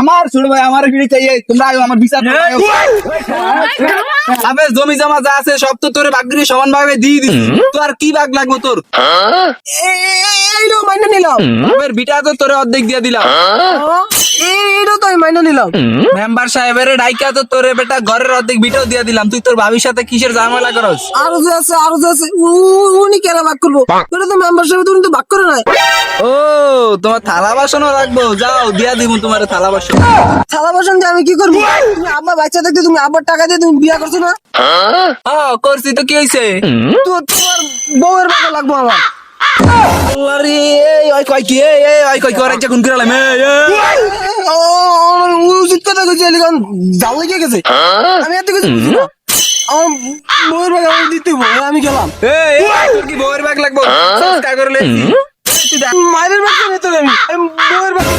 আমার ছোট ভাই আমার বিড়ি চাই, তোমরা আয়ো আমার বিচার করো, আয়ো। আবে জমি জমা যা আছে সব তো তোরে ভাগ্যে সমান ভাবে দিয়ে দিছি, তো আর কি ভাগ লাগবো তোর? এইটাও মাইনে নিলাম, বাপের বিটা তো তোরে অর্ধেক দিয়ে দিলাম। এইটাও তো আমি মাইনে নিলাম। মেম্বার সাহেবের ডাইকা তো তোরে বেটা ঘরের অর্ধেক বিটাও দিয়ে দিলাম, তুই তোর ভাবির সাথে কিসের ঝামেলা করস? আরো যে আছে, আরো যে আছে, উনি কেন ভাগ করবো? ওটা তো মেম্বারশিপ, উনি তো ভাগ করে নাই। ও তোমার থালা বাসনও রাখবো, যাও দিয়া দিব তোমার থালা বাসন। থালা বাসন দিয়ে আমি কি করবো? তুমি আব্বা বাচ্চা থাকতে তুমি আব্বার টাকা দিয়ে তুমি বিয়া করছো না? হ্যাঁ করছি তো, কি হয়েছে? তো তোমার বউয়ের বাবা লাগবো আমার। আল্লাহ রে, এই ওই কয় কি, এই ওই কয় কি ওর ইচ্ছা কোন কিরালাম, ও, আমার উচিত কথা কইছে, এলিগান জাল লেগে গেছে। আমি এত কিছু বুঝি না। আমার বউয়ের বাবা আমি দিতে হইবো, আমি গেলাম। তোর কি বউয়ের ব্যাগ লাগবো? সস্তা করে লেছি। মায়ের বাচ্চা নিতে আমি বউয়ের বাচ্চা